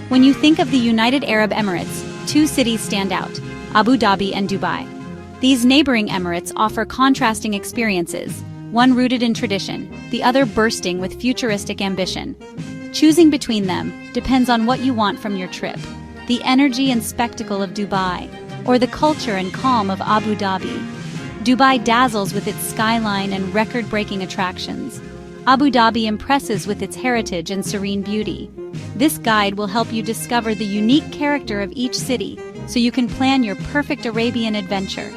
When you think of the United Arab Emirates, two cities stand out: Abu Dhabi and Dubai. These neighboring emirates offer contrasting experiences, one rooted in tradition, the other bursting with futuristic ambition. Choosing between them depends on what you want from your trip: the energy and spectacle of Dubai, or the culture and calm of Abu Dhabi. Dubai dazzles with its skyline and record-breaking attractions. Abu Dhabi impresses with its heritage and serene beauty. This guide will help you discover the unique character of each city so you can plan your perfect Arabian adventure.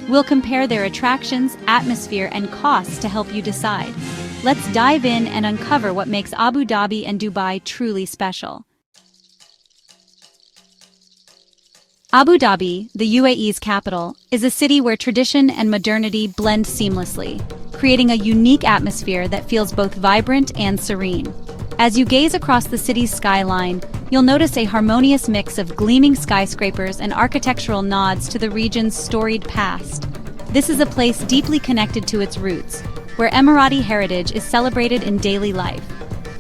We'll compare their attractions, atmosphere, and costs to help you decide. Let's dive in and uncover what makes Abu Dhabi and Dubai truly special. Abu Dhabi, the UAE's capital, is a city where tradition and modernity blend seamlessly, creating a unique atmosphere that feels both vibrant and serene. As you gaze across the city's skyline, you'll notice a harmonious mix of gleaming skyscrapers and architectural nods to the region's storied past. This is a place deeply connected to its roots, where Emirati heritage is celebrated in daily life.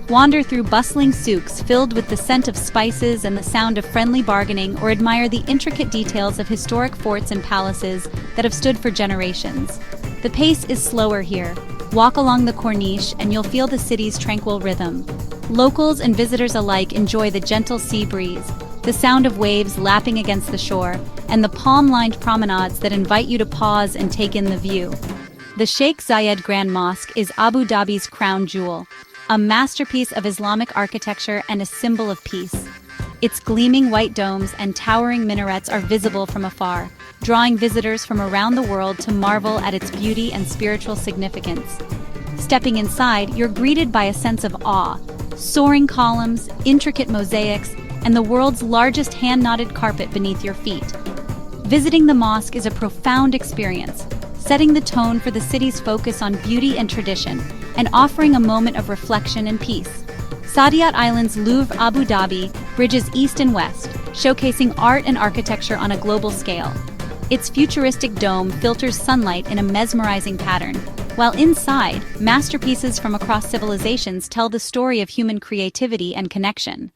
Wander through bustling souks filled with the scent of spices and the sound of friendly bargaining, or admire the intricate details of historic forts and palaces that have stood for generations. The pace is slower here. Walk along the Corniche and you'll feel the city's tranquil rhythm. Locals and visitors alike enjoy the gentle sea breeze, the sound of waves lapping against the shore, and the palm-lined promenades that invite you to pause and take in the view. The Sheikh Zayed Grand Mosque is Abu Dhabi's crown jewel, a masterpiece of Islamic architecture and a symbol of peace. Its gleaming white domes and towering minarets are visible from afar, drawing visitors from around the world to marvel at its beauty and spiritual significance. Stepping inside, you're greeted by a sense of awe: soaring columns, intricate mosaics, and the world's largest hand-knotted carpet beneath your feet. Visiting the mosque is a profound experience, setting the tone for the city's focus on beauty and tradition, and offering a moment of reflection and peace. Saadiyat Island's Louvre Abu Dhabi bridges east and west, showcasing art and architecture on a global scale. Its futuristic dome filters sunlight in a mesmerizing pattern, while inside, masterpieces from across civilizations tell the story of human creativity and connection.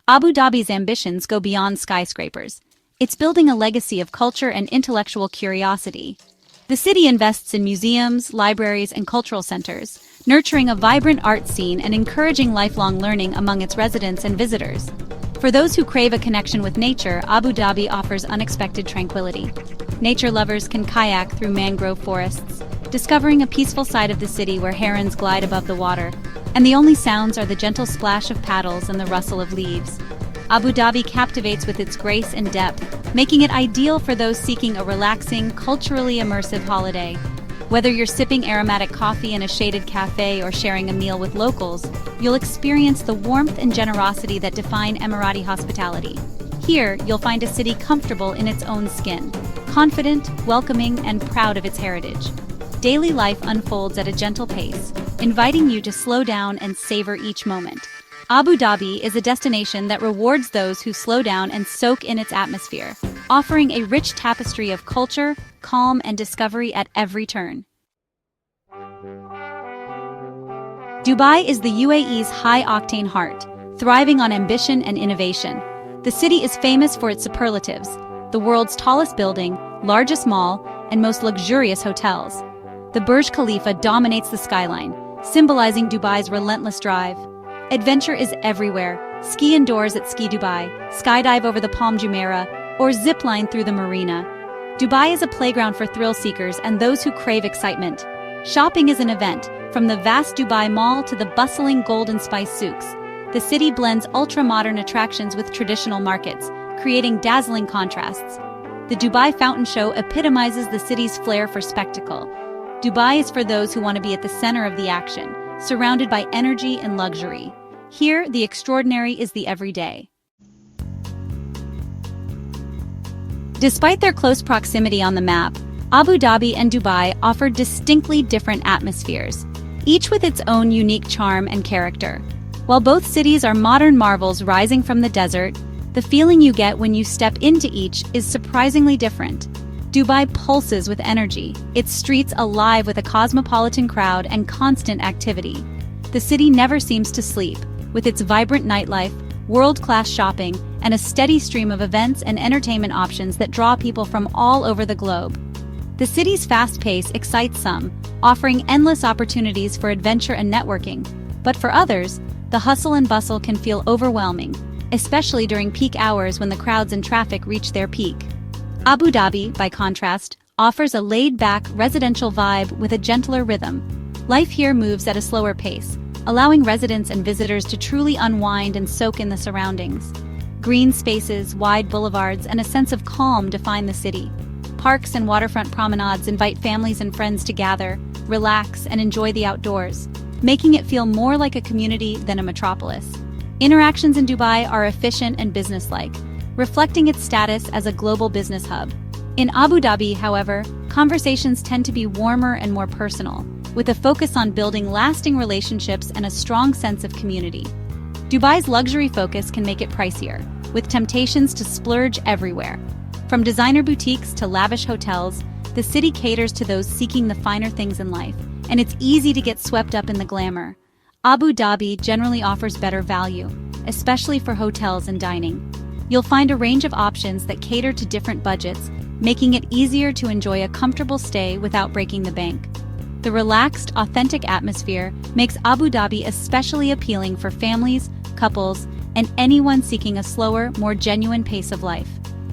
Abu Dhabi's ambitions go beyond skyscrapers. It's building a legacy of culture and intellectual curiosity. The city invests in museums, libraries, and cultural centers, nurturing a vibrant art scene and encouraging lifelong learning among its residents and visitors. For those who crave a connection with nature, Abu Dhabi offers unexpected tranquility. Nature lovers can kayak through mangrove forests, discovering a peaceful side of the city where herons glide above the water, and the only sounds are the gentle splash of paddles and the rustle of leaves. Abu Dhabi captivates with its grace and depth, making it ideal for those seeking a relaxing, culturally immersive holiday. Whether you're sipping aromatic coffee in a shaded cafe or sharing a meal with locals, you'll experience the warmth and generosity that define Emirati hospitality. Here, you'll find a city comfortable in its own skin, confident, welcoming, and proud of its heritage. Daily life unfolds at a gentle pace, inviting you to slow down and savor each moment. Abu Dhabi is a destination that rewards those who slow down and soak in its atmosphere, offering a rich tapestry of culture, calm, and discovery at every turn. Dubai is the UAE's high-octane heart, thriving on ambition and innovation. The city is famous for its superlatives: the world's tallest building, largest mall, and most luxurious hotels. The Burj Khalifa dominates the skyline, symbolizing Dubai's relentless drive. Adventure is everywhere. Ski indoors at Ski Dubai, skydive over the Palm Jumeirah, or zipline through the marina. Dubai is a playground for thrill seekers and those who crave excitement. Shopping is an event, from the vast Dubai Mall to the bustling Golden Spice souks. The city blends ultra-modern attractions with traditional markets, creating dazzling contrasts. The Dubai Fountain Show epitomizes the city's flair for spectacle. Dubai is for those who want to be at the center of the action, surrounded by energy and luxury. Here, the extraordinary is the everyday. Despite their close proximity on the map, Abu Dhabi and Dubai offer distinctly different atmospheres, each with its own unique charm and character. While both cities are modern marvels rising from the desert, the feeling you get when you step into each is surprisingly different. Dubai pulses with energy, its streets alive with a cosmopolitan crowd and constant activity. The city never seems to sleep, with its vibrant nightlife, world-class shopping, and a steady stream of events and entertainment options that draw people from all over the globe. The city's fast pace excites some, offering endless opportunities for adventure and networking, but for others, the hustle and bustle can feel overwhelming, especially during peak hours when the crowds and traffic reach their peak. Abu Dhabi, by contrast, offers a laid-back, residential vibe with a gentler rhythm. Life here moves at a slower pace, allowing residents and visitors to truly unwind and soak in the surroundings. Green spaces, wide boulevards, and a sense of calm define the city. Parks and waterfront promenades invite families and friends to gather, relax, and enjoy the outdoors, making it feel more like a community than a metropolis. Interactions in Dubai are efficient and businesslike, reflecting its status as a global business hub. In Abu Dhabi, however, conversations tend to be warmer and more personal, with a focus on building lasting relationships and a strong sense of community. Dubai's luxury focus can make it pricier, with temptations to splurge everywhere. From designer boutiques to lavish hotels, the city caters to those seeking the finer things in life, and it's easy to get swept up in the glamour. Abu Dhabi generally offers better value, especially for hotels and dining. You'll find a range of options that cater to different budgets, making it easier to enjoy a comfortable stay without breaking the bank. The relaxed, authentic atmosphere makes Abu Dhabi especially appealing for families, couples, and anyone seeking a slower, more genuine pace of life.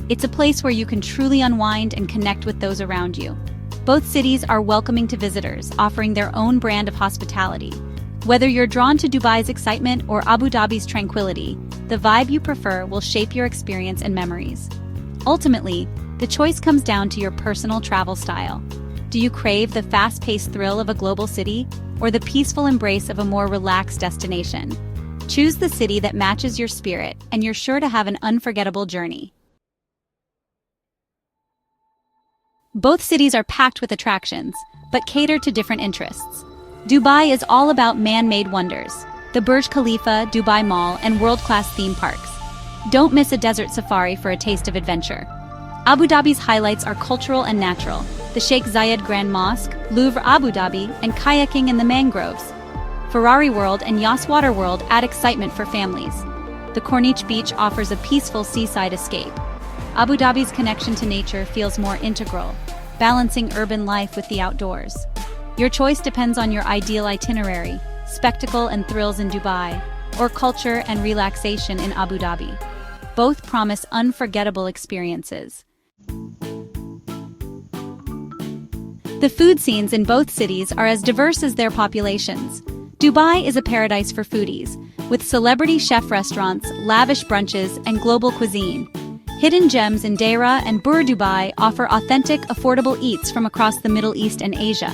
It's a place where you can truly unwind and connect with those around you. Both cities are welcoming to visitors, offering their own brand of hospitality. Whether you're drawn to Dubai's excitement or Abu Dhabi's tranquility, the vibe you prefer will shape your experience and memories. Ultimately, the choice comes down to your personal travel style. Do you crave the fast-paced thrill of a global city, or the peaceful embrace of a more relaxed destination? Choose the city that matches your spirit, and you're sure to have an unforgettable journey. Both cities are packed with attractions, but cater to different interests. Dubai is all about man-made wonders, the Burj Khalifa, Dubai Mall, and world-class theme parks. Don't miss a desert safari for a taste of adventure. Abu Dhabi's highlights are cultural and natural, the Sheikh Zayed Grand Mosque, Louvre Abu Dhabi, and kayaking in the mangroves. Ferrari World and Yas Water World add excitement for families. The Corniche Beach offers a peaceful seaside escape. Abu Dhabi's connection to nature feels more integral, balancing urban life with the outdoors. Your choice depends on your ideal itinerary, spectacle and thrills in Dubai, or culture and relaxation in Abu Dhabi. Both promise unforgettable experiences. The food scenes in both cities are as diverse as their populations. Dubai is a paradise for foodies, with celebrity chef restaurants, lavish brunches, and global cuisine. Hidden gems in Deira and Bur Dubai offer authentic, affordable eats from across the Middle East and Asia.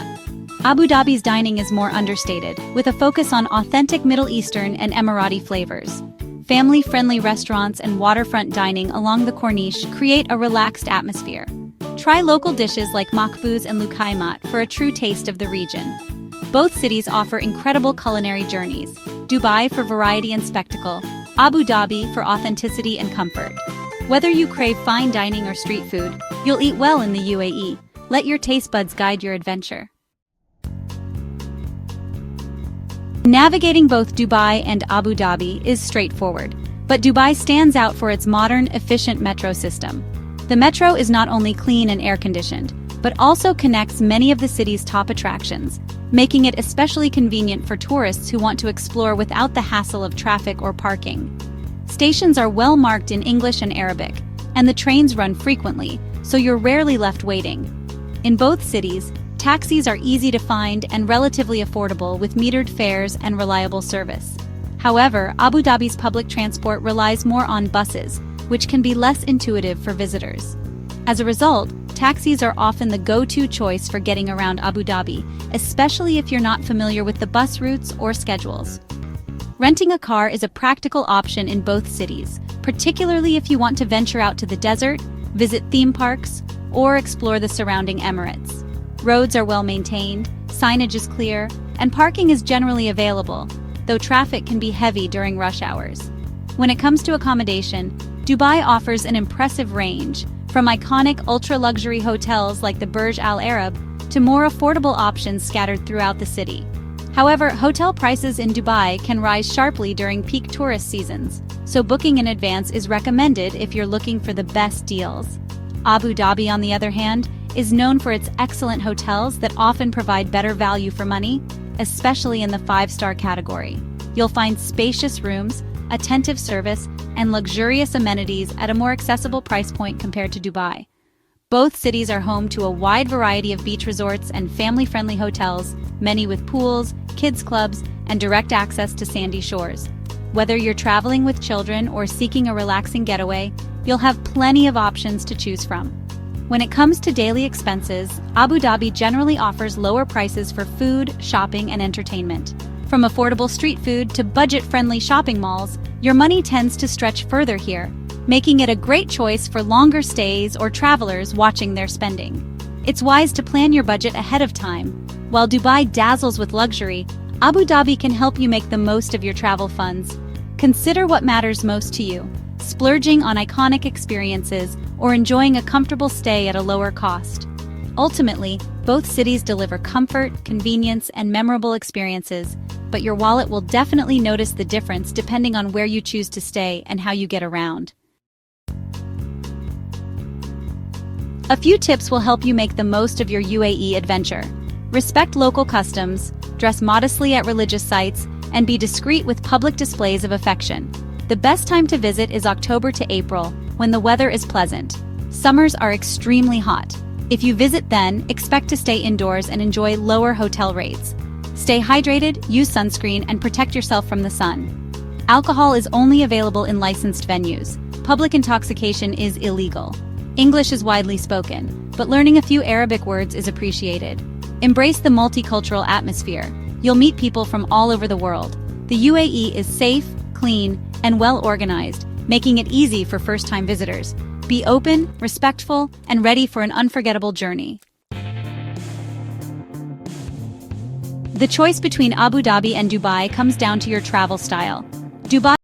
Abu Dhabi's dining is more understated, with a focus on authentic Middle Eastern and Emirati flavors. Family-friendly restaurants and waterfront dining along the Corniche create a relaxed atmosphere. Try local dishes like makbuz and lukaimat for a true taste of the region. Both cities offer incredible culinary journeys, Dubai for variety and spectacle, Abu Dhabi for authenticity and comfort. Whether you crave fine dining or street food, you'll eat well in the UAE. Let your taste buds guide your adventure. Navigating both Dubai and Abu Dhabi is straightforward, but Dubai stands out for its modern, efficient metro system. The metro is not only clean and air-conditioned, but also connects many of the city's top attractions, making it especially convenient for tourists who want to explore without the hassle of traffic or parking. Stations are well marked in English and Arabic, and the trains run frequently, so you're rarely left waiting. In both cities, taxis are easy to find and relatively affordable with metered fares and reliable service. However, Abu Dhabi's public transport relies more on buses, which can be less intuitive for visitors. As a result, taxis are often the go-to choice for getting around Abu Dhabi, especially if you're not familiar with the bus routes or schedules. Renting a car is a practical option in both cities, particularly if you want to venture out to the desert, visit theme parks, or explore the surrounding emirates. Roads are well maintained, signage is clear, and parking is generally available, though traffic can be heavy during rush hours. When it comes to accommodation, Dubai offers an impressive range, from iconic ultra-luxury hotels like the Burj Al Arab to more affordable options scattered throughout the city. However, hotel prices in Dubai can rise sharply during peak tourist seasons, so booking in advance is recommended if you're looking for the best deals. Abu Dhabi, on the other hand, is known for its excellent hotels that often provide better value for money, especially in the 5-star category. You'll find spacious rooms, attentive service, and luxurious amenities at a more accessible price point compared to Dubai. Both cities are home to a wide variety of beach resorts and family-friendly hotels, many with pools, kids clubs, and direct access to sandy shores. Whether you're traveling with children or seeking a relaxing getaway, you'll have plenty of options to choose from. When it comes to daily expenses, Abu Dhabi generally offers lower prices for food, shopping, and entertainment. From affordable street food to budget-friendly shopping malls, your money tends to stretch further here, making it a great choice for longer stays or travelers watching their spending. It's wise to plan your budget ahead of time. While Dubai dazzles with luxury, Abu Dhabi can help you make the most of your travel funds. Consider what matters most to you: splurging on iconic experiences or enjoying a comfortable stay at a lower cost. Ultimately, both cities deliver comfort, convenience, and memorable experiences, but your wallet will definitely notice the difference depending on where you choose to stay and how you get around. A few tips will help you make the most of your UAE adventure. Respect local customs, dress modestly at religious sites, and be discreet with public displays of affection. The best time to visit is October to April, when the weather is pleasant. Summers are extremely hot. If you visit then, expect to stay indoors and enjoy lower hotel rates. Stay hydrated, use sunscreen, and protect yourself from the sun. Alcohol is only available in licensed venues. Public intoxication is illegal. English is widely spoken, but learning a few Arabic words is appreciated. Embrace the multicultural atmosphere. You'll meet people from all over the world. The UAE is safe, clean, and well-organized, making it easy for first-time visitors. Be open, respectful, and ready for an unforgettable journey. The choice between Abu Dhabi and Dubai comes down to your travel style. Dubai